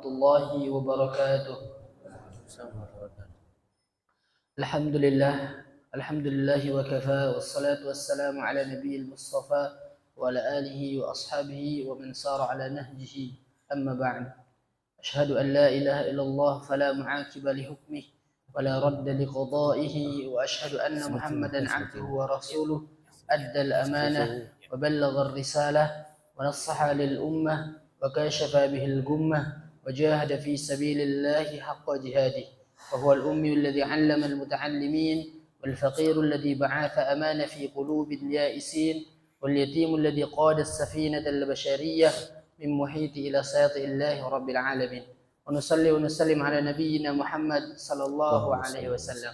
warahmatullahi wabarakatuh. Alhamdulillahi wa kafa, wassalatu wassalamu ala nabiyil mustafa wa ala alihi wa ashabihi wa man sara ala nahjihi, amma ba'd. Ashhadu an la ilaha illallah fala mu'aqiba li hukmih wa la radda li qada'ihi, wa ashhadu anna Muhammadan 'abduhu wa rasuluh adda al-amanah wa ballagha ar-risalah wa nassaha lil ummah wa kashafa bihi al-gummah wa jahada fi sabilillahi haqqa jihadih. وهو الأمي الذي علم المتعلمين والفقير الذي بعث أمان في قلوب اليائسين واليتيم الذي قاد السفينة البشرية من محيط إلى ساط الله رب العالمين. ونصلي ونسلم على نبينا محمد صلى الله عليه وسلم.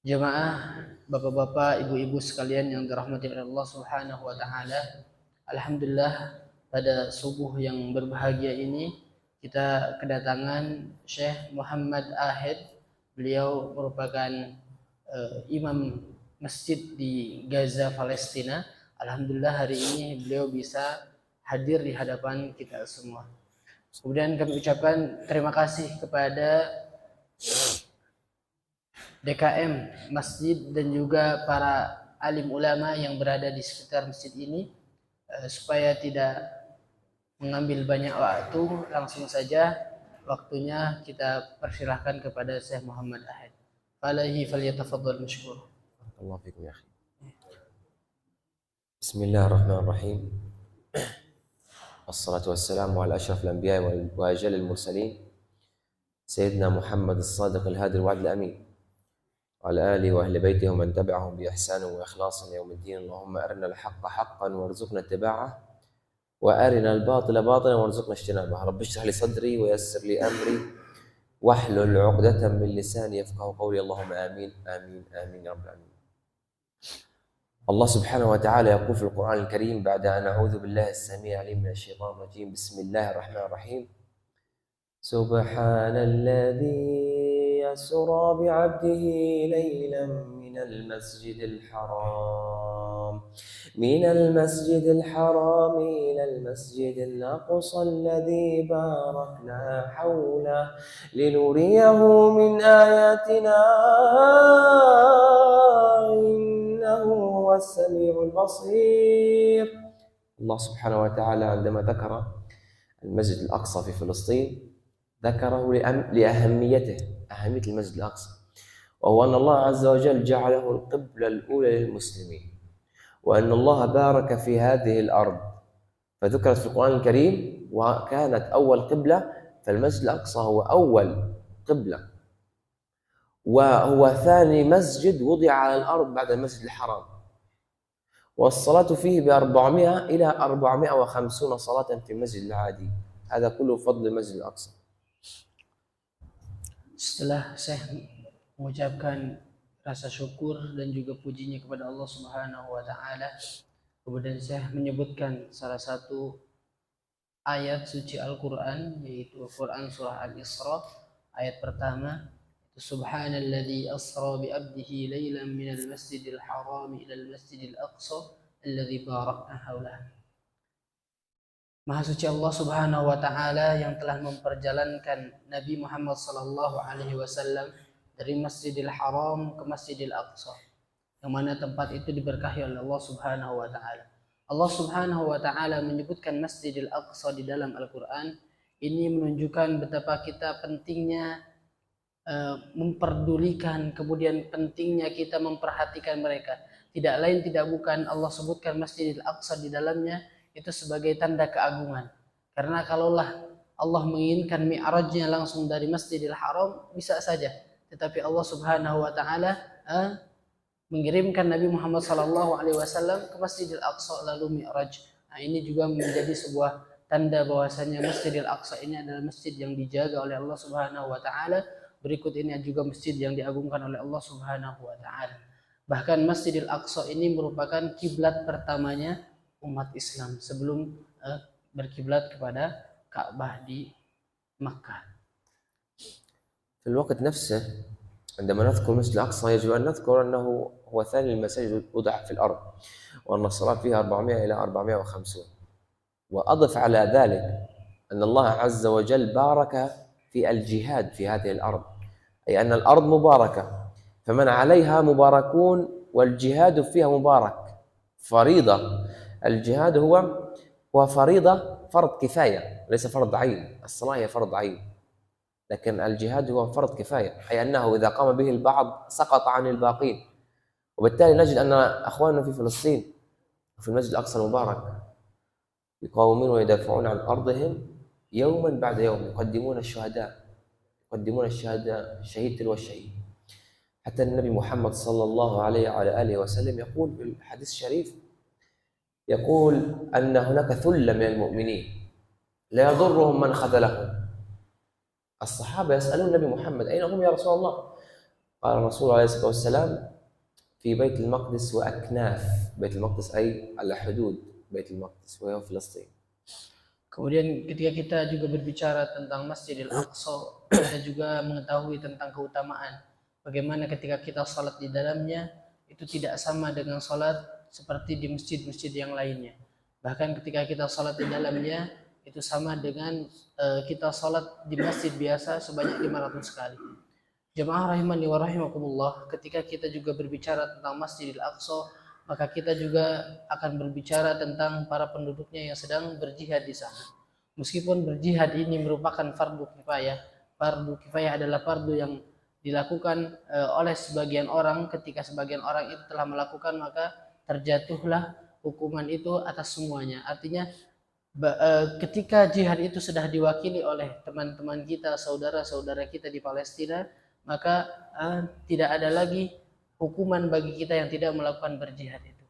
Jemaah, bapak-bapak, ibu-ibu sekalian yang dirahmati oleh Allah Subhanahu wa taala. Alhamdulillah, pada subuh yang berbahagia ini kita kedatangan Syekh Muhammad Ahid. Beliau merupakan imam masjid di Gaza, Palestina. Alhamdulillah hari ini beliau bisa hadir di hadapan kita semua. Kemudian kami ucapkan terima kasih kepada DKM masjid dan juga para alim ulama yang berada di sekitar masjid ini. Supaya tidak mengambil banyak waktu, langsung saja waktunya kita persilahkan kepada Syekh Muhammad Ahid. Falahi falyatafaddal mashkur. Allah fikum ya akhi. Bismillahirrahmanirrahim. Wassalatu wassalamu ala ashrafil anbiya wa ajalil mursalin sayyidina Muhammad as-sadiq al-hadi al-wa'd al-amin wa ala alihi wa ahli baitihi wa man tabi'ahum bi ihsan wa ikhlasin yawmiddin. Allahumma arina al-haqqa haqqan warzuqna ittiba'ah وأرنا الباطل باطلا وارزقنا اجتنابه. رب اشرح لي صدري ويسر لي أمري واحلل عقدة من لساني يفقهوا قولي. اللهم آمين آمين آمين يا رب العالمين. الله سبحانه وتعالى يقول في القرآن الكريم بعد أن أعوذ بالله السميع العليم من الشيطان الرجيم بسم الله الرحمن الرحيم. سبحان الذي يسرى بعبده ليلا من المسجد الحرام إلى المسجد الأقصى الذي باركنا حوله لنريه من آياتنا إنه هو السميع البصير. الله سبحانه وتعالى عندما ذكر المسجد الأقصى في فلسطين ذكره لأهمية المسجد الأقصى، وهو أن الله عز وجل جعله القبلة الأولى للمسلمين، وأن الله بارك في هذه الأرض فذكرت في القرآن الكريم وكانت أول قبلة، فالمسجد الأقصى هو أول قبلة وهو ثاني مسجد وضع على الأرض بعد المسجد الحرام، والصلاة فيه ب400 إلى 450 صلاة في المسجد العادي. هذا كله فضل المسجد الأقصى. Setelah saya mengucapkan rasa syukur dan juga pujinya kepada Allah Subhanahu wa taala, kemudian saya menyebutkan salah satu ayat suci Al-Qur'an, yaitu Quran surah Al-Isra ayat pertama, Subhanalladzi asra bi 'abdihi lailan minal masjidil haram ila al-masjidil aqsa alladzi barakna haulahu. Maha suci Allah Subhanahu wa taala yang telah memperjalankan Nabi Muhammad sallallahu alaihi wasallam dari Masjidil Haram ke Masjidil Aqsa, yang mana tempat itu diberkahi oleh Allah Subhanahu wa taala. Allah Subhanahu wa taala menyebutkan Masjidil Aqsa di dalam Al-Qur'an. Ini menunjukkan betapa kita pentingnya memperdulikan, kemudian pentingnya kita memperhatikan mereka. Tidak lain tidak bukan Allah sebutkan Masjidil Aqsa di dalamnya itu sebagai tanda keagungan. Karena kalaulah Allah menginginkan mi'rajnya langsung dari Masjidil Haram bisa saja, tetapi Allah Subhanahu wa taala mengirimkan Nabi Muhammad sallallahu alaihi wasallam ke Masjidil Aqsa lalu mi'raj. Nah, ini juga menjadi sebuah tanda bahwasanya Masjidil Aqsa ini adalah masjid yang dijaga oleh Allah Subhanahu wa taala. Berikut ini juga masjid yang diagungkan oleh Allah Subhanahu wa taala. Bahkan Masjidil Aqsa ini merupakan kiblat pertamanya umat Islam sebelum berkiblat kepada Ka'bah di Makkah. في الوقت نفسه عندما نذكر المسجد الأقصى يجب أن نذكر أنه هو ثاني المساجد وضع في الأرض، وأن الصلاة فيها 400 إلى 450. وأضف على ذلك أن الله عز وجل بارك في الجهاد في هذه الأرض، أي أن الأرض مباركة، فمن عليها مباركون، والجهاد فيها مبارك فريضة. الجهاد هو فريضة، فرض كفاية ليس فرض عين. الصلاة هي فرض عين، لكن الجهاد هو فرض كفاية، أي أنه إذا قام به البعض سقط عن الباقين. وبالتالي نجد أن أخواننا في فلسطين وفي المسجد الأقصى المبارك يقاومون ويدافعون عن أرضهم يوما بعد يوم، يقدمون الشهداء، الشهيد تلو الشهيد. حتى النبي محمد صلى الله عليه وعلى آله وسلم يقول في الحديث الشريف، يقول أن هناك ثلة من المؤمنين لا يضرهم من خذلهم. الصحابة يسألون النبي محمد أين هم يا رسول الله؟ قال الرسول عليه الصلاة والسلام في بيت المقدس وأكناف بيت المقدس، أي على حدود بيت المقدس وهو فلسطين. Kemudian ketika kita juga berbicara tentang Masjidil Aqsa, kita juga mengetahui tentang keutamaan. Bagaimana ketika kita salat di dalamnya, itu tidak sama dengan salat seperti di masjid-masjid yang lainnya. Bahkan ketika kita salat di dalamnya, itu sama dengan kita salat di masjid biasa sebanyak 500 kali. Jemaah rahimani wa rahimakumullah, ketika kita juga berbicara tentang Masjidil Aqsa, maka kita juga akan berbicara tentang para penduduknya yang sedang berjihad di sana. Meskipun berjihad ini merupakan fardu kifayah adalah fardu yang dilakukan oleh sebagian orang. Ketika sebagian orang itu telah melakukan, maka terjatuhlah hukuman itu atas semuanya. Artinya ketika jihad itu sudah diwakili oleh teman-teman kita, saudara-saudara kita di Palestina, maka tidak ada lagi hukuman bagi kita yang tidak melakukan berjihad itu.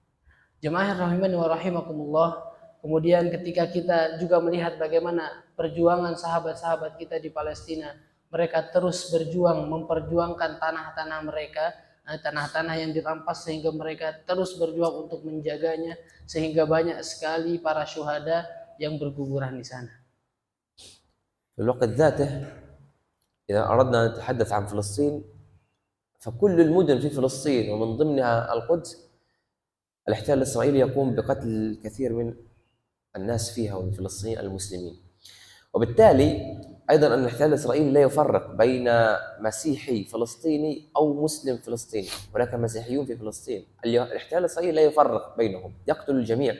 Jemaah rahimani wa rahimakumullah, kemudian ketika kita juga melihat bagaimana perjuangan sahabat-sahabat kita di Palestina, mereka terus berjuang memperjuangkan tanah-tanah mereka, tanah-tanah yang dirampas, sehingga mereka terus berjuang untuk menjaganya, sehingga banyak sekali para syuhada yang berguguran di sana. في الوقت ذاته إذا أردنا أن نتحدث عن فلسطين، فكل المدن في فلسطين ومن ضمنها القدس الاحتلال الإسرائيلي يقوم بقتل الكثير من الناس فيها ومن فلسطين المسلمين. وبالتالي أيضا أن الاحتلال الإسرائيلي لا يفرق بين مسيحي فلسطيني أو مسلم فلسطيني، هناك مسيحيون في فلسطين، الاحتلال الإسرائيلي لا يفرق بينهم، يقتل الجميع.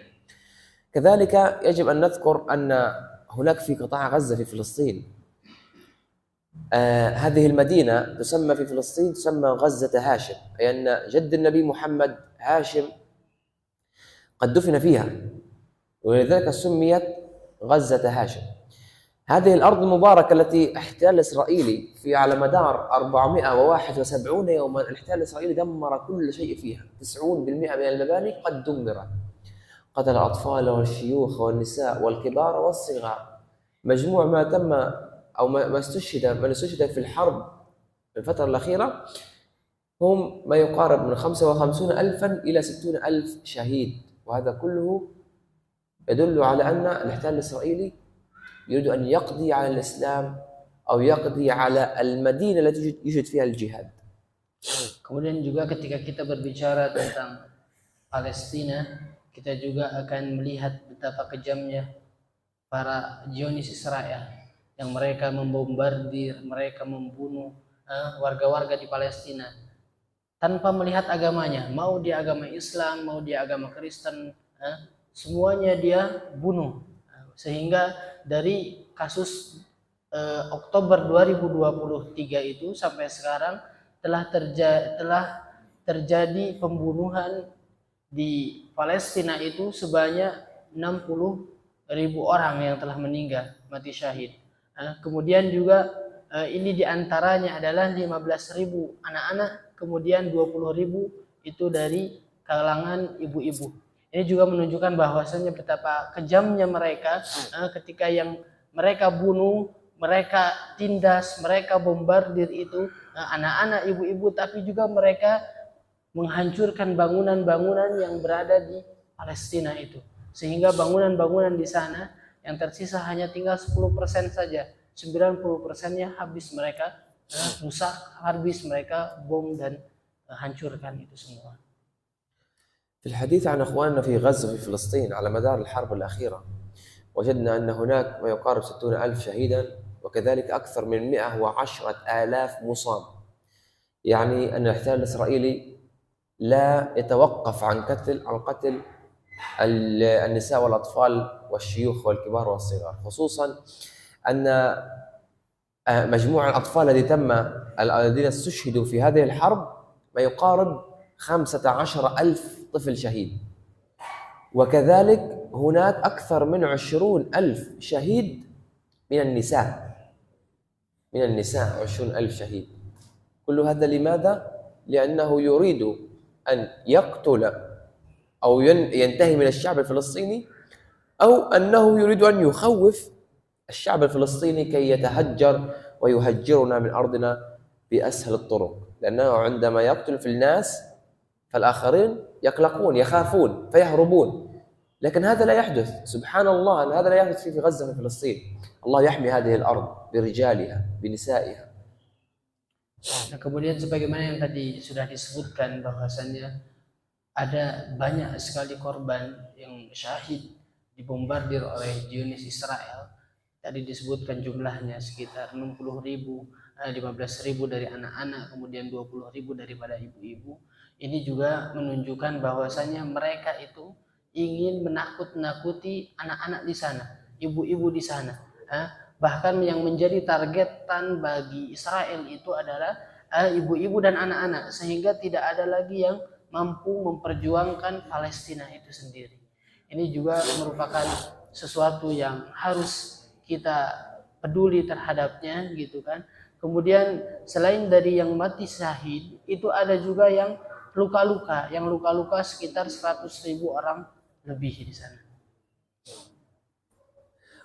كذلك يجب أن نذكر أن هناك في قطاع غزة في فلسطين هذه المدينة تسمى في فلسطين تسمى غزة هاشم، أي أن جد النبي محمد هاشم قد دفن فيها، ولذلك سميت غزة هاشم. هذه الأرض المباركة التي احتلال الإسرائيلي في على مدار 471 يوما، الاحتلال الإسرائيلي دمر كل شيء فيها، 90% من المباني قد دمرت، قتل الأطفال والشيوخ والنساء والكبار والصغار. مجموع ما تم أو من استشهد في الحرب في الفترة الأخيرة هم ما يقارب من 55,000 إلى 60,000 شهيد، وهذا كله يدل على أن الاحتلال الإسرائيلي يريد أن يقضي على الإسلام أو يقضي على المدينة التي يوجد فيها الجهاد. Kemudian juga ketika kita berbicara tentang Palestina, kita juga akan melihat betapa kejamnya para Zionis Israel yang mereka membombardir, mereka membunuh warga-warga di Palestina tanpa melihat agamanya, mau dia agama Islam, mau dia agama Kristen, semuanya dia bunuh. Sehingga dari kasus Oktober 2023 itu sampai sekarang telah terjadi pembunuhan di Palestina itu sebanyak 60.000 orang yang telah meninggal, mati syahid. Kemudian juga ini diantaranya adalah 15.000 anak-anak, kemudian 20.000 itu dari kalangan ibu-ibu. Ini juga menunjukkan bahwasanya betapa kejamnya mereka ketika yang mereka bunuh, mereka tindas, mereka bombardir itu anak-anak, ibu-ibu, tapi juga mereka menghancurkan bangunan-bangunan yang berada di Palestina itu. Sehingga bangunan-bangunan di sana yang tersisa hanya tinggal 10% saja. 90%-nya habis mereka rusak, habis mereka bom dan hancurkan itu semua. في الحديث عن أخواننا في غزة في فلسطين على مدار الحرب الأخيرة وجدنا أن هناك ما يقارب 60,000 شهيدا، وكذلك أكثر من 110,000 مصاب. يعني أن الاحتلال الإسرائيلي لا يتوقف عن قتل النساء والأطفال والشيوخ والكبار والصغار، خصوصا أن مجموع الأطفال الذين استشهدوا في هذه الحرب ما يقارب 15,000 طفل شهيد، وكذلك هناك أكثر من 20,000 شهيد من النساء. 20,000 شهيد. كل هذا لماذا؟ لأنه يريد أن يقتل أو ينتهي من الشعب الفلسطيني، أو أنه يريد أن يخوف الشعب الفلسطيني كي يتهجر ويهجرنا من أرضنا بأسهل الطرق، لأنه عندما يقتل في الناس فالآخرين يقلقون يخافون فيهربون. لكن هذا لا يحدث، سبحان الله، أن هذا لا يحدث في غزة في فلسطين. الله يحمي هذه الأرض برجالها بنسائها. Nah, kemudian sebagaimana yang tadi sudah disebutkan bahwasannya ada banyak sekali korban yang syahid dibombardir oleh Zionis Israel. Tadi disebutkan jumlahnya sekitar 60.000, 15.000 dari anak-anak, kemudian 20.000 daripada ibu-ibu. Ini juga menunjukkan bahwasannya mereka itu ingin menakut-nakuti anak-anak di sana, ibu-ibu di sana. Bahkan yang menjadi targetan bagi Israel itu adalah ibu-ibu dan anak-anak, sehingga tidak ada lagi yang mampu memperjuangkan Palestina itu sendiri. Ini juga merupakan sesuatu yang harus kita peduli terhadapnya, gitu kan. Kemudian selain dari yang mati syahid, itu ada juga yang luka-luka, sekitar 100.000 orang lebih di sana.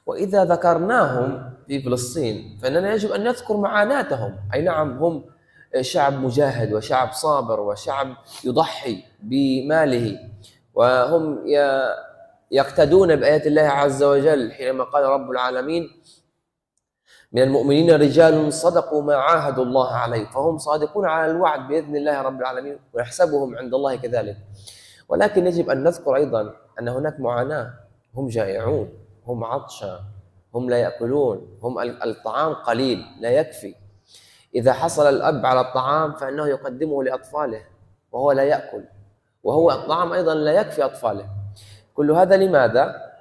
وإذا ذكرناهم في فلسطين فإننا يجب أن نذكر معاناتهم. أي نعم، هم شعب مجاهد وشعب صابر وشعب يضحي بماله، وهم يقتدون بآيات الله عز وجل حينما قال رب العالمين: من المؤمنين رجال صدقوا ما عاهدوا الله عليه، فهم صادقون على الوعد بإذن الله رب العالمين، ونحسبهم عند الله كذلك. ولكن يجب أن نذكر أيضا أن هناك معاناة، هم جائعون، هم عطشى، هم لا يأكلون، هم الطعام قليل لا يكفي. إذا حصل الأب على الطعام فإنه يقدمه لأطفاله وهو لا يأكل، وهو الطعام أيضا لا يكفي أطفاله. كل هذا لماذا؟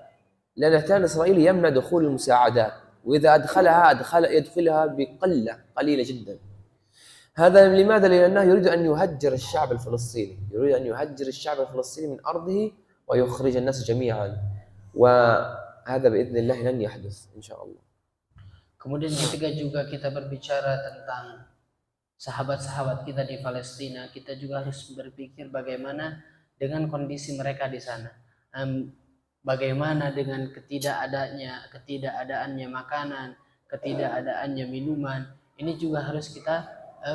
لأن الاحتلال الإسرائيلي يمنع دخول المساعدات، وإذا يدخلها بقلة قليلة جدا. هذا لماذا؟ لأنه يريد أن يهجر الشعب الفلسطيني، يريد أن يهجر الشعب الفلسطيني من أرضه ويخرج الناس جميعا، وهذا بإذن الله لن يحدث إن شاء الله. Kemudian ketika juga kita berbicara tentang sahabat-sahabat kita di Palestina, kita juga harus berpikir bagaimana dengan kondisi mereka di sana. Bagaimana dengan ketidakadaannya makanan, ketidakadaannya minuman. Ini juga harus kita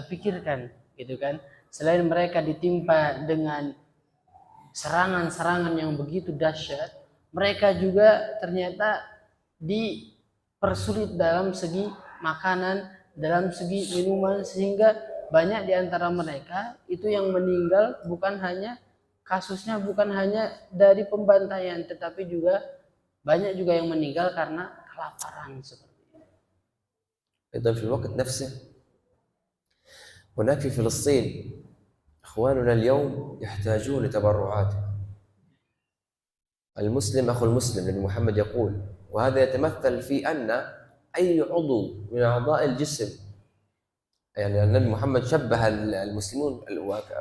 pikirkan, gitu kan. Selain mereka ditimpa dengan serangan-serangan yang begitu dahsyat, mereka juga ternyata dipersulit dalam segi makanan, dalam segi minuman, sehingga banyak di antara mereka itu yang meninggal kasusnya bukan hanya dari pembantaian, tetapi juga banyak juga yang meninggal karena kelaparan seperti itu. أيضا في الوقت نفسه هناك في فلسطين إخواننا اليوم يحتاجون لتبرعاتهم. المسلم أخو المسلم، لأن محمد يقول، وهذا يتمثل في أن أي عضو من أعضاء الجسم، يعني النبي محمد شبه المسلمون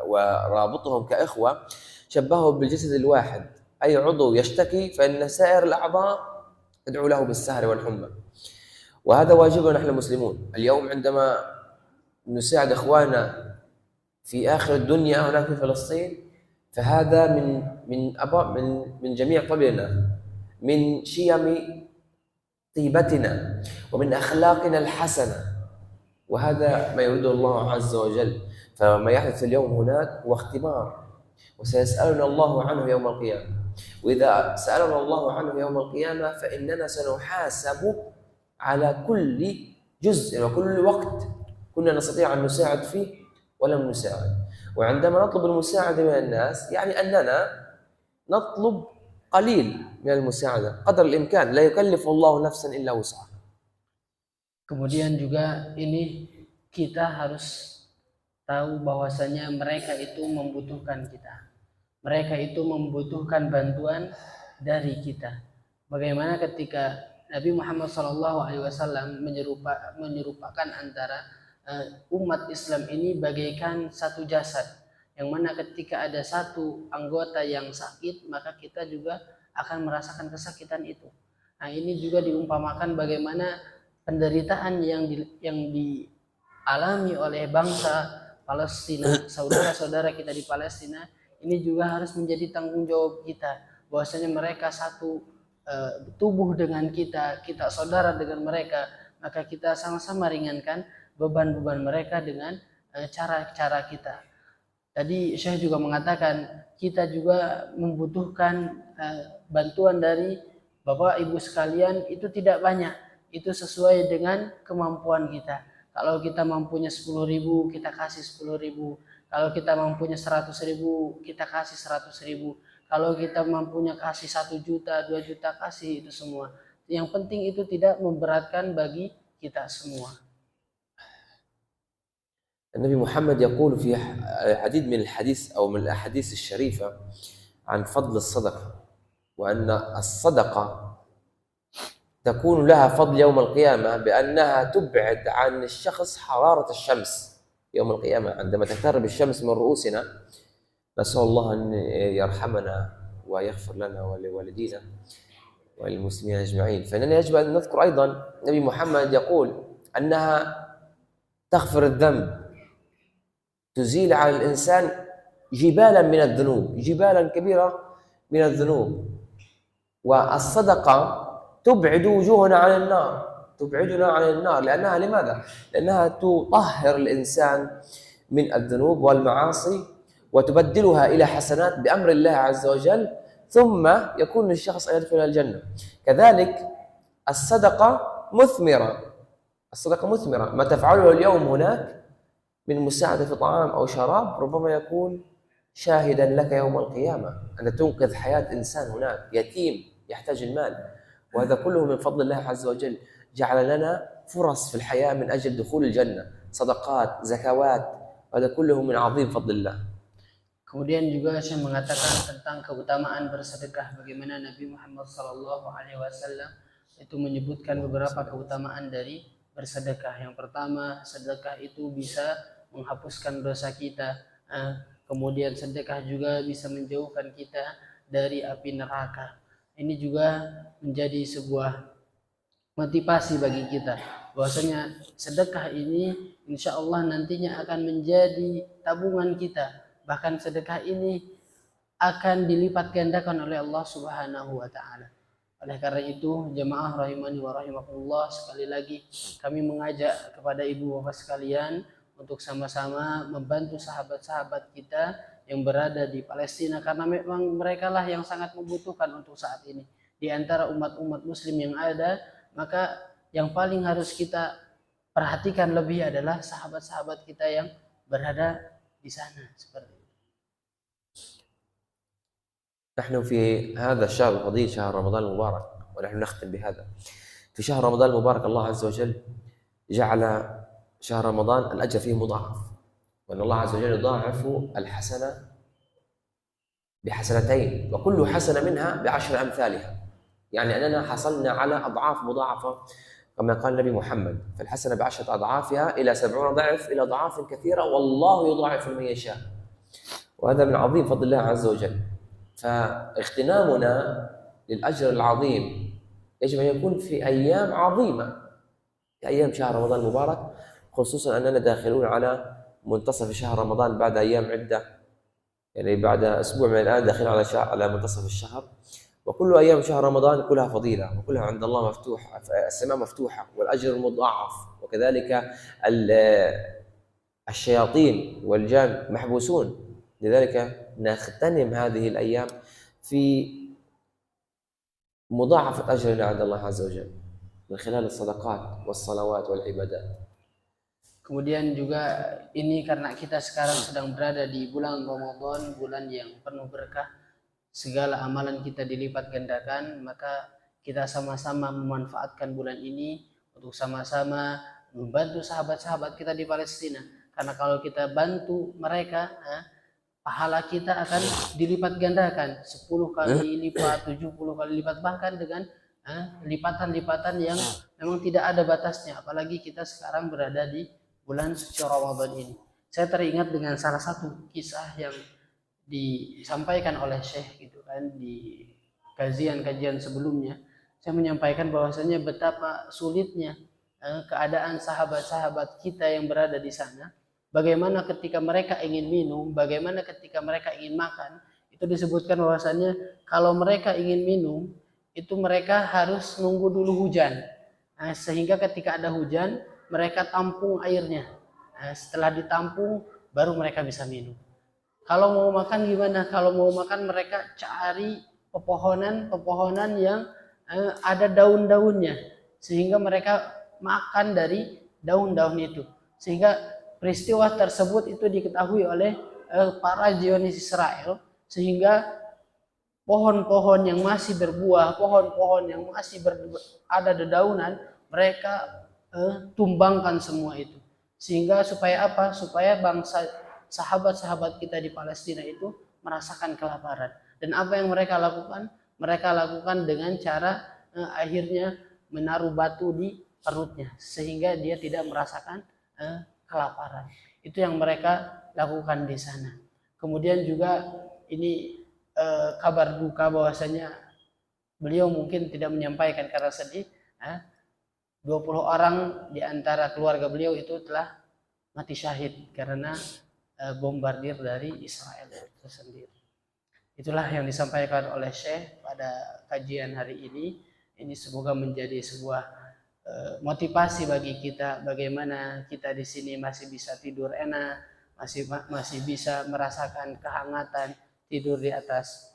ورابطهم كإخوة، شبهه بالجسد الواحد. أي عضو يشتكي فإن سائر الأعضاء تدعو له بالسهر والحمى، وهذا واجبنا نحن المسلمون. اليوم عندما نساعد إخواننا في آخر الدنيا هناك في فلسطين، فهذا من جميع طبعنا، من شيم طيبتنا ومن أخلاقنا الحسنة، وهذا ما يريده الله عز وجل. فما يحدث اليوم هناك هو اختبار، وسيسألنا الله عنه يوم القيامة، وإذا سألنا الله عنه يوم القيامة فإننا سنحاسب على كل جزء وكل وقت كنا نستطيع أن نساعد فيه ولم نساعد. وعندما نطلب المساعدة من الناس يعني أننا نطلب قليل من المساعدة قدر الإمكان لا يكلف الله نفسا إلا وسعها. Kemudian juga ini kita harus tahu bahwasanya mereka itu membutuhkan kita. Mereka itu membutuhkan bantuan dari kita. Bagaimana ketika Nabi Muhammad SAW menyerupakan antara umat Islam ini bagaikan satu jasad, yang mana ketika ada satu anggota yang sakit, maka kita juga akan merasakan kesakitan itu. Nah, ini juga diumpamakan bagaimana penderitaan yang dialami oleh bangsa Palestina, saudara-saudara kita di Palestina, ini juga harus menjadi tanggung jawab kita, bahwasanya mereka satu tubuh dengan kita, kita saudara dengan mereka, maka kita sama-sama ringankan beban-beban mereka dengan cara-cara kita. Tadi Syekh juga mengatakan kita juga membutuhkan bantuan dari Bapak Ibu sekalian, itu tidak banyak, itu sesuai dengan kemampuan kita. Kalau kita mampunya 10.000, kita kasih 10.000. Kalau kita mampunya 100.000, kita kasih 100.000. Kalau kita mampunya kasih 1 juta, 2 juta, kasih itu semua. Yang penting itu tidak memberatkan bagi kita semua. النبي محمد يقول في عديد من الحديث أو من الأحاديث الشريفة عن فضل الصدقة، وأن الصدقة تكون لها فضل يوم القيامة بأنها تبعد عن الشخص حرارة الشمس يوم القيامة. عندما تقترب الشمس من رؤوسنا نسأل الله أن يرحمنا ويغفر لنا ولوالدينا وللمسلمين أجمعين. فإننا يجب أن نذكر أيضا النبي محمد يقول أنها تغفر الذنب، تزيل على الإنسان جبالا من الذنوب، جبالا كبيرة من الذنوب. والصدقة تبعد وجوهنا عن النار، تبعدنا عن النار. لأنها لماذا؟ لأنها تطهر الإنسان من الذنوب والمعاصي وتبدلها إلى حسنات بأمر الله عز وجل، ثم يكون الشخص أن يدخل الجنة. كذلك الصدقة مثمرة، الصدقة مثمرة. ما تفعله اليوم هناك من مساعدة في طعام أو شراب ربما يكون شاهدا لك يوم القيامة، أن تنقذ حياة إنسان هناك يتيم يحتاج المال، وهذا كله من فضل الله عز وجل. جعل لنا فرص في الحياة من أجل دخول الجنة، صدقات، زكوات، هذا كله من عظيم فضل الله. Kemudian juga saya mengatakan tentang keutamaan bersedekah, bagaimana Nabi Muhammad SAW itu menyebutkan beberapa keutamaan dari bersedekah. Yang pertama, sedekah itu bisa menghapuskan dosa kita. Kemudian sedekah juga bisa menjauhkan kita dari api neraka. Ini juga menjadi sebuah motivasi bagi kita, bahwasanya sedekah ini insya Allah nantinya akan menjadi tabungan kita. Bahkan sedekah ini akan dilipat gandakan oleh Allah Subhanahu wa taala. Oleh karena itu, jemaah rahimani wa rahimakumullah, sekali lagi kami mengajak kepada ibu bapak sekalian untuk sama-sama membantu sahabat-sahabat kita yang berada di Palestina, karena memang mereka lah yang sangat membutuhkan untuk saat ini. Di antara umat-umat muslim yang ada, maka yang paling harus kita perhatikan lebih adalah sahabat-sahabat kita yang berada di sana. Seperti itu. نحن في هذا الشهر الفضيل، شهر رمضان المبارك، ونحن نختم بهذا. في شهر رمضان المبارك الله عز وجل جعل شهر رمضان الأجر فيه مضاعف، وأن الله عز وجل يضاعف الحسنة بحسنتين، وكل حسنة منها ب10 أمثالها. يعني أننا حصلنا على أضعاف مضاعفة كما قال النبي محمد، فالحسنة ب10 أضعافها إلى 70 ضعف إلى أضعاف كثيرة، والله يضاعف لمن يشاء. وهذا من عظيم فضل الله عز وجل. فاغتنامنا للأجر العظيم يجب أن يكون في أيام عظيمة، في أيام شهر رمضان المبارك، خصوصا أننا داخلون على منتصف شهر رمضان بعد أيام عدة، يعني بعد أسبوع من الآن داخلين على منتصف الشهر. وكل أيام شهر رمضان كلها فضيلة، وكلها عند الله مفتوحة، السماء مفتوحة والأجر مضاعف، وكذلك الشياطين والجان محبوسون. لذلك نغتنم هذه الأيام في مضاعفة أجرنا عند الله عز وجل من خلال الصدقات والصلوات والعبادات. Kemudian juga ini karena kita sekarang sedang berada di bulan Ramadan, bulan yang penuh berkah, segala amalan kita dilipat gandakan, maka kita sama-sama memanfaatkan bulan ini untuk sama-sama membantu sahabat-sahabat kita di Palestina. Karena kalau kita bantu mereka, pahala kita akan dilipat gandakan 10 kali lipat, 70 kali lipat, bahkan dengan lipatan-lipatan yang memang tidak ada batasnya. Apalagi kita sekarang berada di bulan suci Ramadan ini. Saya teringat dengan salah satu kisah yang disampaikan oleh Syekh gitu kan di kajian-kajian sebelumnya. Saya menyampaikan bahwasanya betapa sulitnya keadaan sahabat-sahabat kita yang berada di sana. Bagaimana ketika mereka ingin minum, bagaimana ketika mereka ingin makan. Itu disebutkan bahwasanya kalau mereka ingin minum, itu mereka harus nunggu dulu hujan. Sehingga ketika ada hujan, mereka tampung airnya. Setelah ditampung, baru mereka bisa minum. Kalau mau makan gimana? Kalau mau makan mereka cari pepohonan yang ada daun-daunnya, sehingga mereka makan dari daun-daun itu. Sehingga peristiwa tersebut itu diketahui oleh para Zionis Israel, sehingga pohon-pohon yang masih berbuah, pohon-pohon yang masih ada dedaunan, mereka tumbangkan semua itu. Sehingga supaya apa? Supaya bangsa sahabat-sahabat kita di Palestina itu merasakan kelaparan. Dan apa yang mereka lakukan? Mereka lakukan dengan cara akhirnya menaruh batu di perutnya sehingga dia tidak merasakan kelaparan. Itu yang mereka lakukan di sana. Kemudian juga ini kabar duka bahwasanya beliau mungkin tidak menyampaikan karena sedih. 20 orang di antara keluarga beliau itu telah mati syahid karena bombardir dari Israel itu sendiri. Itulah yang disampaikan oleh Syekh pada kajian hari ini. Ini semoga menjadi sebuah motivasi bagi kita, bagaimana kita di sini masih bisa tidur enak, masih bisa merasakan kehangatan tidur di atas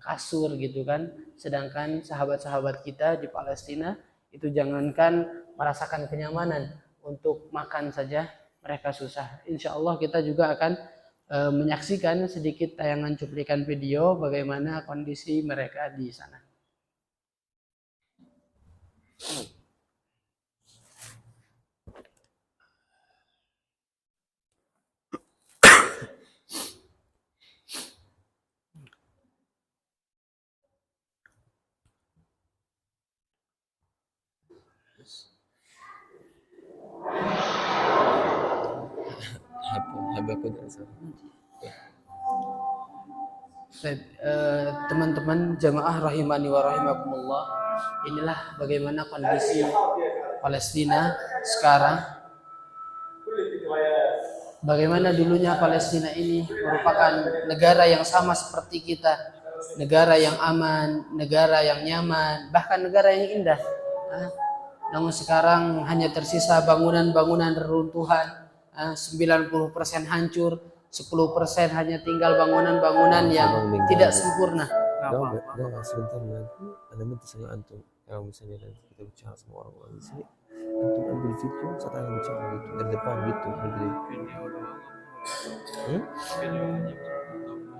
kasur gitu kan. Sedangkan sahabat-sahabat kita di Palestina itu jangankan merasakan kenyamanan, untuk makan saja mereka susah. Insya Allah kita juga akan menyaksikan sedikit tayangan cuplikan video bagaimana kondisi mereka di sana. Teman-teman jamaah rahimani wa rahimakumullah, inilah bagaimana kondisi Palestina sekarang. Bagaimana dulunya Palestina ini merupakan negara yang sama seperti kita, negara yang aman, negara yang nyaman, bahkan negara yang indah. Namun sekarang hanya tersisa bangunan-bangunan reruntuhan, 90% hancur, 10% hanya tinggal bangunan-bangunan yang tidak sempurna. Sebentar nanti Anda minta sama antum, kalau misalnya nanti kita bicara sama orang-orang di sini, antum ambil video saat Anda bicara gitu dari depan gitu, ambil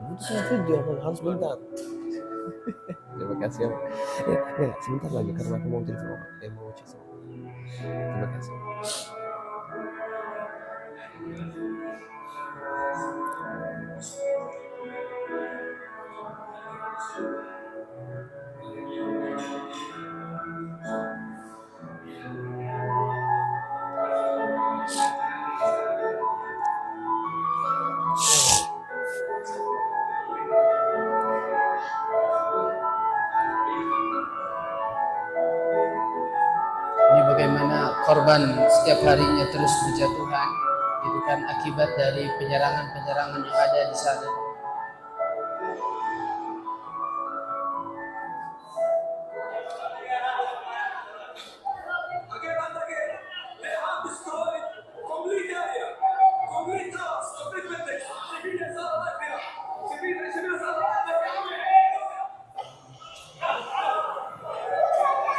putusnya video harus bentar. Terima kasih ya. Sebentar lagi karena aku mau telepon orang, mau chat sama orang. Terima kasih. Ini bagaimana korban setiap harinya terus berjatuhan, itu kan akibat dari penyerangan-penyerangan yang ada di sana.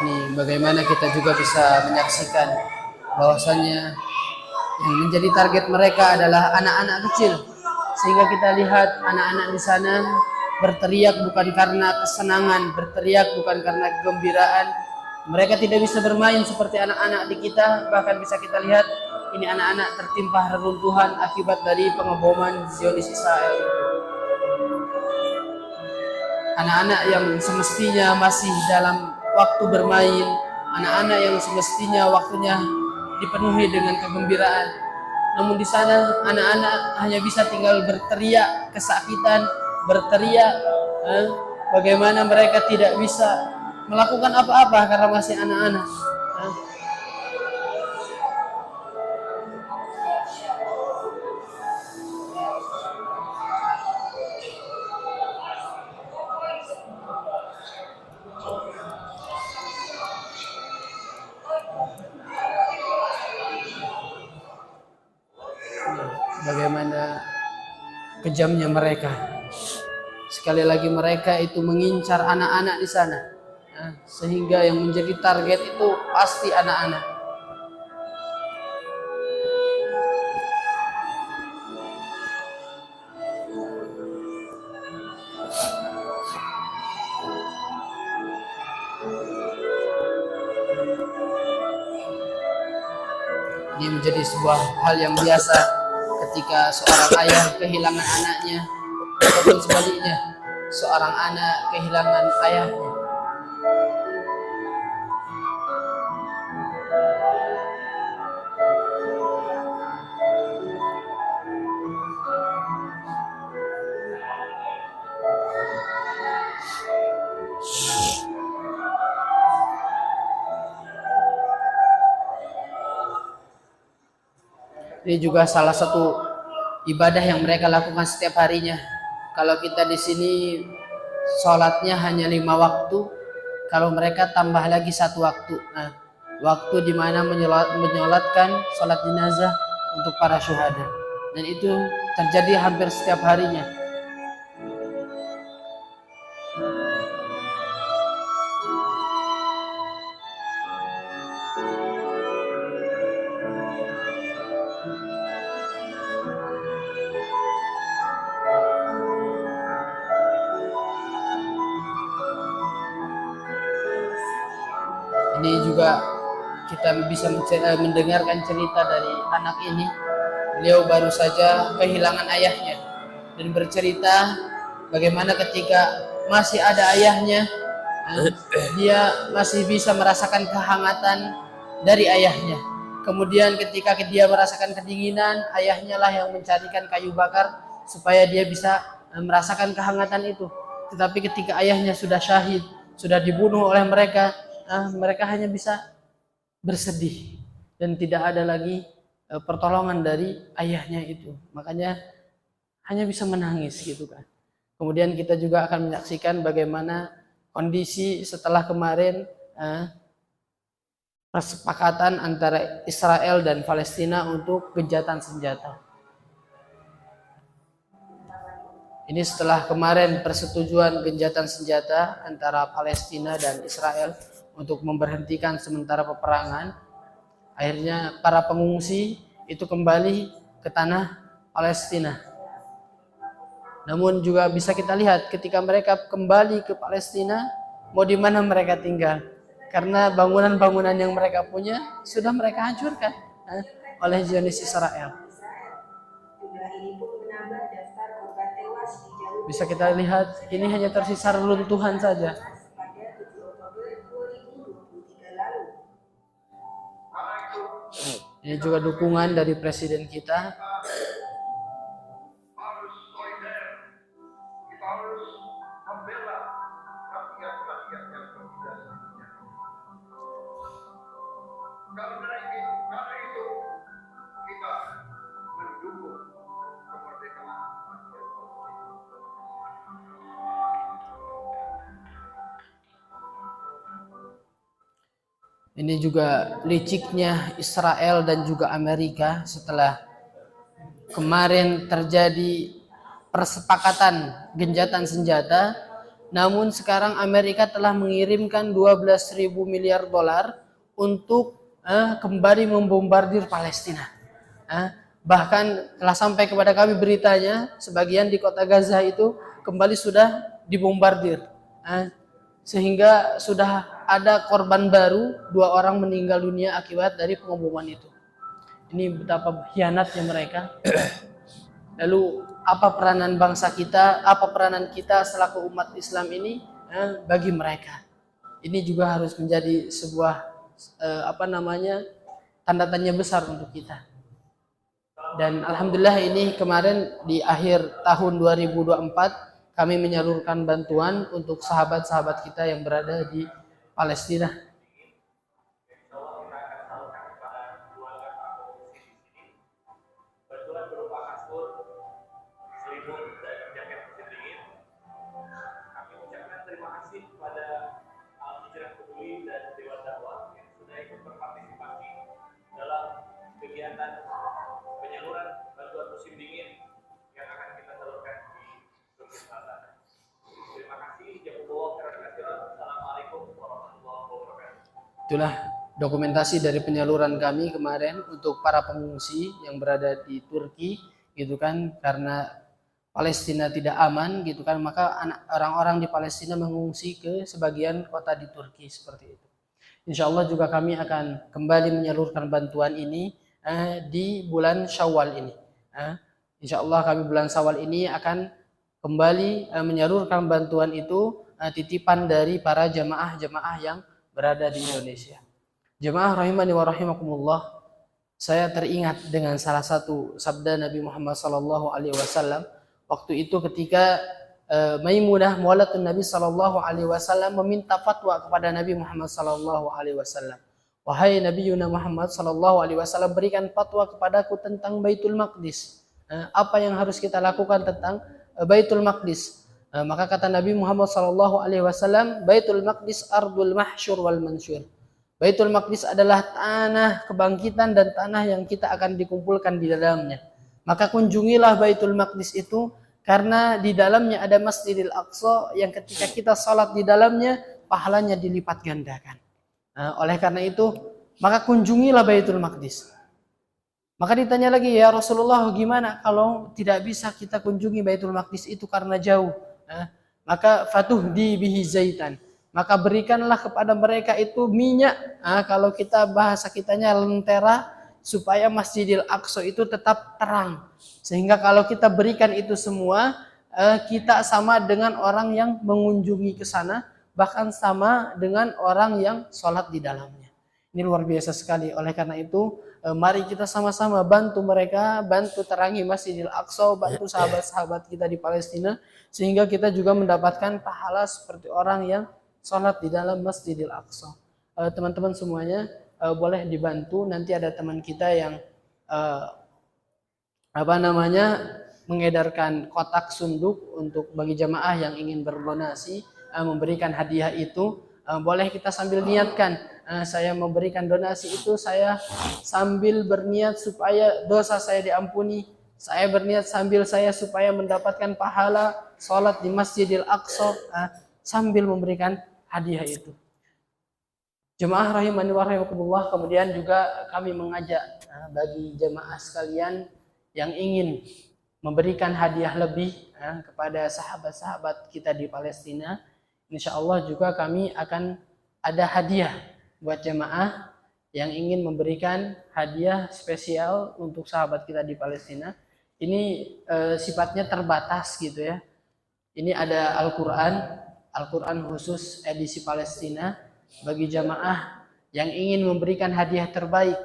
Ini bagaimana kita juga bisa menyaksikan bahwasannya yang menjadi target mereka adalah anak-anak kecil, sehingga kita lihat anak-anak di sana berteriak bukan karena kesenangan, berteriak bukan karena kegembiraan. Mereka tidak bisa bermain seperti anak-anak di kita. Bahkan bisa kita lihat ini anak-anak tertimpa reruntuhan akibat dari pengeboman Zionis Israel. Anak-anak yang semestinya masih dalam waktu bermain, anak-anak yang semestinya waktunya dipenuhi dengan kegembiraan. Namun di sana anak-anak hanya bisa tinggal berteriak kesakitan, berteriak bagaimana mereka tidak bisa melakukan apa-apa karena masih anak-anak. Bagaimana kejamnya mereka. Sekali lagi mereka itu mengincar anak-anak di sana, sehingga yang menjadi target itu pasti anak-anak. Ini menjadi sebuah hal yang biasa ketika seorang ayah kehilangan anaknya, ataupun sebaliknya seorang anak kehilangan ayahnya. Ini juga salah satu ibadah yang mereka lakukan setiap harinya. Kalau kita di sini sholatnya hanya 5 waktu, kalau mereka tambah lagi 1 waktu. Nah, waktu di mana menyolatkan sholat jenazah untuk para syuhada. Dan itu terjadi hampir setiap harinya. Ini juga kita bisa mendengarkan cerita dari anak ini. Beliau baru saja kehilangan ayahnya dan bercerita bagaimana ketika masih ada ayahnya, dia masih bisa merasakan kehangatan dari ayahnya. Kemudian ketika dia merasakan kedinginan, ayahnya lah yang mencarikan kayu bakar supaya dia bisa merasakan kehangatan itu. Tetapi ketika ayahnya sudah syahid, sudah dibunuh oleh mereka, mereka hanya bisa bersedih dan tidak ada lagi pertolongan dari ayahnya itu. Makanya hanya bisa menangis gitu kan. Kemudian kita juga akan menyaksikan bagaimana kondisi setelah kemarin kesepakatan antara Israel dan Palestina untuk gencatan senjata. Ini setelah kemarin persetujuan gencatan senjata antara Palestina dan Israel untuk memberhentikan sementara peperangan. Akhirnya para pengungsi itu kembali ke tanah Palestina. Namun juga bisa kita lihat ketika mereka kembali ke Palestina, mau di mana mereka tinggal? Karena bangunan-bangunan yang mereka punya sudah mereka hancurkan oleh Zionis Israel. Bisa kita lihat ini hanya tersisa reruntuhan saja. Ini juga dukungan dari presiden kita. Ini juga liciknya Israel dan juga Amerika setelah kemarin terjadi persepakatan gencatan senjata, namun sekarang Amerika telah mengirimkan 12.000 miliar dolar untuk kembali membombardir Palestina. Bahkan telah sampai kepada kami beritanya, sebagian di kota Gaza itu kembali sudah dibombardir. Sehingga sudah ada korban baru, 2 orang meninggal dunia akibat dari pengeboman itu. Ini betapa hianatnya mereka. Lalu apa peranan bangsa kita, apa peranan kita selaku umat Islam ini bagi mereka? Ini juga harus menjadi sebuah tanda tanya besar untuk kita. Dan alhamdulillah ini kemarin di akhir tahun 2024 kami menyalurkan bantuan untuk sahabat-sahabat kita yang berada di Palestina. Itulah dokumentasi dari penyaluran kami kemarin untuk para pengungsi yang berada di Turki gitu kan, karena Palestina tidak aman gitu kan, maka orang-orang di Palestina mengungsi ke sebagian kota di Turki seperti itu. Insya Allah juga kami akan kembali menyalurkan bantuan ini di bulan Syawal ini. Insya Allah kami bulan Syawal ini akan kembali menyalurkan bantuan itu, titipan dari para jamaah-jamaah yang berada di Indonesia. Jemaah rahimani wa rahimakumullah, saya teringat dengan salah satu sabda Nabi Muhammad sallallahu alaihi wasallam waktu itu ketika Maimunah maulatun Nabi sallallahu alaihi wasallam meminta fatwa kepada Nabi Muhammad sallallahu alaihi wasallam. Wahai Nabiuna Muhammad sallallahu alaihi wasallam, berikan fatwa kepadaku tentang Baitul Maqdis. Apa yang harus kita lakukan tentang Baitul Maqdis? Maka kata Nabi Muhammad sallallahu alaihi wasallam, Baitul Maqdis ardul mahsyur wal mansyur. Baitul Maqdis adalah tanah kebangkitan dan tanah yang kita akan dikumpulkan di dalamnya. Maka kunjungilah Baitul Maqdis itu, karena di dalamnya ada Masjidil Aqsa yang ketika kita salat di dalamnya pahalanya dilipat gandakan. Oleh karena itu, maka kunjungilah Baitul Maqdis. Maka ditanya lagi, ya Rasulullah, gimana kalau tidak bisa kita kunjungi Baitul Maqdis itu karena jauh? Maka fatuhdi bihi zaitan, maka berikanlah kepada mereka itu minyak, kalau kita bahasa kitanya lentera, supaya Masjidil Aqsa itu tetap terang. Sehingga kalau kita berikan itu semua, kita sama dengan orang yang mengunjungi ke sana, bahkan sama dengan orang yang sholat di dalamnya. Ini luar biasa sekali. Oleh karena itu, mari kita sama-sama bantu mereka, bantu terangi Masjidil Aqsa, bantu sahabat-sahabat kita di Palestina, sehingga kita juga mendapatkan pahala seperti orang yang sholat di dalam Masjidil Aqsa. Teman-teman semuanya boleh dibantu. Nanti ada teman kita yang mengedarkan kotak sunduk untuk bagi jamaah yang ingin berdonasi, memberikan hadiah itu. Boleh kita sambil niatkan, saya memberikan donasi itu, saya sambil berniat supaya dosa saya diampuni, saya berniat sambil saya supaya mendapatkan pahala sholat di Masjidil Aqsa, sambil memberikan hadiah itu. Jemaah rahimani wa rahimakumullah, kemudian juga kami mengajak bagi jemaah sekalian yang ingin memberikan hadiah lebih kepada sahabat-sahabat kita di Palestina. Insya Allah juga kami akan ada hadiah buat jemaah yang ingin memberikan hadiah spesial untuk sahabat kita di Palestina. Ini sifatnya terbatas gitu ya. Ini ada Al-Quran khusus edisi Palestina bagi jemaah yang ingin memberikan hadiah terbaik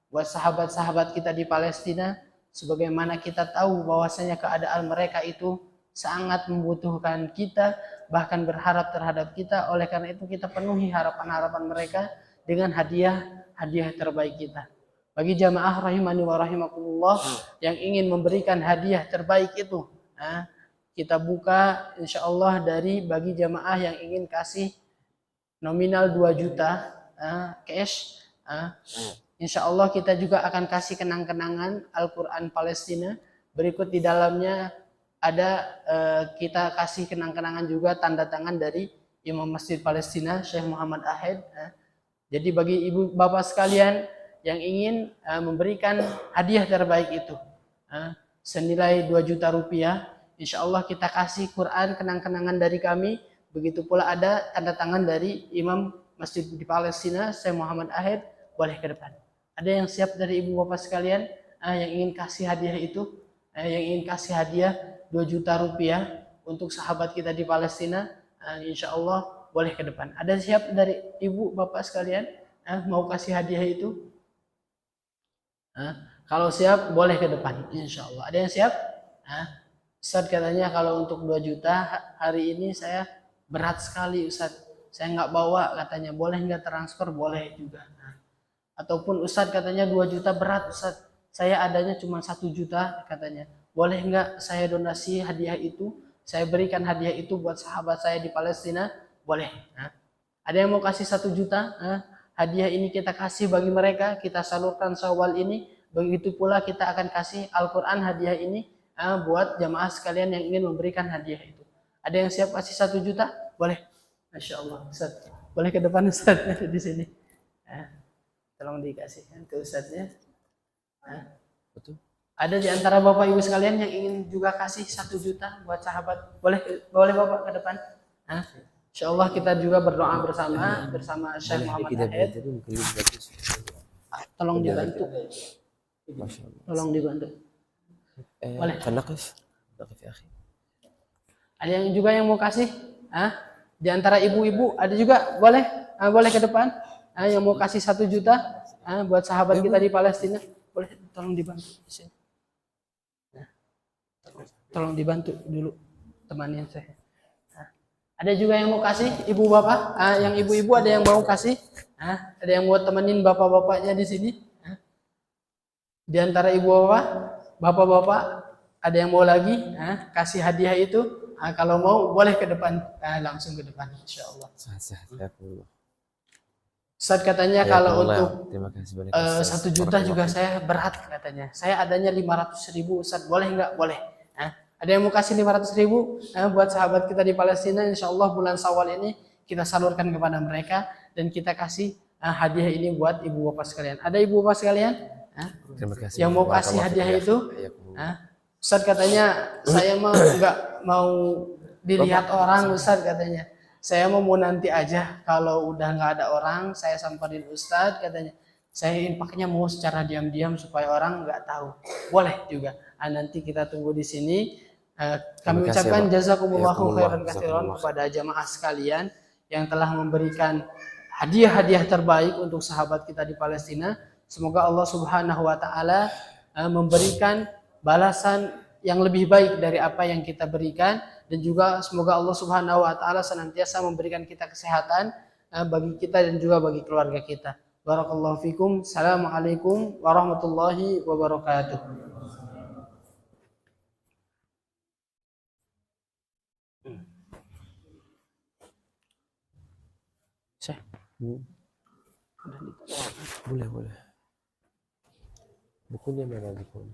buat sahabat-sahabat kita di Palestina. Sebagaimana kita tahu bahwasanya keadaan mereka itu sangat membutuhkan kita, bahkan berharap terhadap kita. Oleh karena itu kita penuhi harapan-harapan mereka dengan hadiah terbaik kita. Bagi jamaah rahimani wa rahimakumullah yang ingin memberikan hadiah terbaik itu, kita buka insya Allah dari bagi jamaah yang ingin kasih nominal 2 juta cash. Insya Allah kita juga akan kasih kenang-kenangan Al-Quran Palestina. Berikut di dalamnya ada kita kasih kenang-kenangan juga tanda tangan dari Imam Masjid Palestina Syekh Muhammad Ahad. Jadi bagi ibu bapak sekalian yang ingin memberikan hadiah terbaik itu senilai 2 juta rupiah, insya Allah kita kasih Quran kenang-kenangan dari kami. Begitu pula ada tanda tangan dari Imam Masjid di Palestina, Syekh Muhammad Ahid, boleh ke depan. Ada yang siap dari ibu bapak sekalian yang ingin kasih hadiah itu, yang ingin kasih hadiah 2 juta rupiah untuk sahabat kita di Palestina, insya Allah boleh ke depan. Ada siap dari ibu bapak sekalian mau kasih hadiah itu? Kalau siap boleh ke depan, insya Allah. Ada yang siap? Ustaz katanya kalau untuk 2 juta hari ini saya berat sekali Ustaz, saya nggak bawa katanya, boleh nggak transfer? Boleh juga. Ataupun Ustaz katanya 2 juta berat Ustaz, saya adanya cuma 1 juta katanya, boleh nggak saya donasi hadiah itu, saya berikan hadiah itu buat sahabat saya di Palestina? Boleh. Ada yang mau kasih 1 juta? Hadiah ini kita kasih bagi mereka, kita salurkan Syawal ini. Begitu pula kita akan kasih Al-Quran hadiah ini buat jamaah sekalian yang ingin memberikan hadiah itu. Ada yang siap kasih 1 juta? Boleh. Masya Allah, Ustaz. Boleh ke depan Ustaz di sini. Tolong dikasihkan ke Ustaznya. Betul. Ada di antara Bapak Ibu sekalian yang ingin juga kasih 1 juta buat sahabat? Boleh Bapak ke depan. Insya Allah kita juga berdoa bersama Syekh Muhammad Ahid. Tolong dibantu. Tolong dibantu. Boleh. نقف يا أخي. Ada yang juga yang mau kasih? Di antara ibu-ibu ada juga, boleh? Boleh ke depan. Yang mau kasih 1 juta buat sahabat kita di Palestina, boleh, tolong dibantu. Tolong dibantu dulu temannya saya. Ada juga yang mau kasih ibu bapak, yang ibu-ibu ada yang mau kasih, ada yang mau temenin bapak-bapaknya di sini. Di antara ibu bapak-bapak ada yang mau lagi kasih hadiah itu. Kalau mau boleh ke depan, langsung ke depan, insya Allah. Ustaz katanya kalau untuk 1 juta juga saya berat katanya. Saya adanya 500.000 Ustaz, boleh nggak? Boleh. Ada yang mau kasih 500.000 buat sahabat kita di Palestina, insya Allah bulan Syawal ini kita salurkan kepada mereka dan kita kasih hadiah ini buat ibu bapak sekalian. Ada ibu bapak sekalian yang mau kasih hadiah itu? Ustaz katanya saya mah nggak mau dilihat orang Ustaz katanya. Saya mau nanti aja kalau udah nggak ada orang saya samperin Ustaz katanya. Saya infaknya mau secara diam-diam supaya orang nggak tahu. Boleh juga. Nanti kita tunggu di sini. Kami ucapkan jazakumullahu khairan katsiran kepada jamaah sekalian yang telah memberikan hadiah-hadiah terbaik untuk sahabat kita di Palestina. Semoga Allah Subhanahu wa taala memberikan balasan yang lebih baik dari apa yang kita berikan, dan juga semoga Allah Subhanahu wa taala senantiasa memberikan kita kesehatan bagi kita dan juga bagi keluarga kita. Barakallahu fikum. Assalamualaikum warahmatullahi wabarakatuh. Boleh. Bukunya mana bukunya?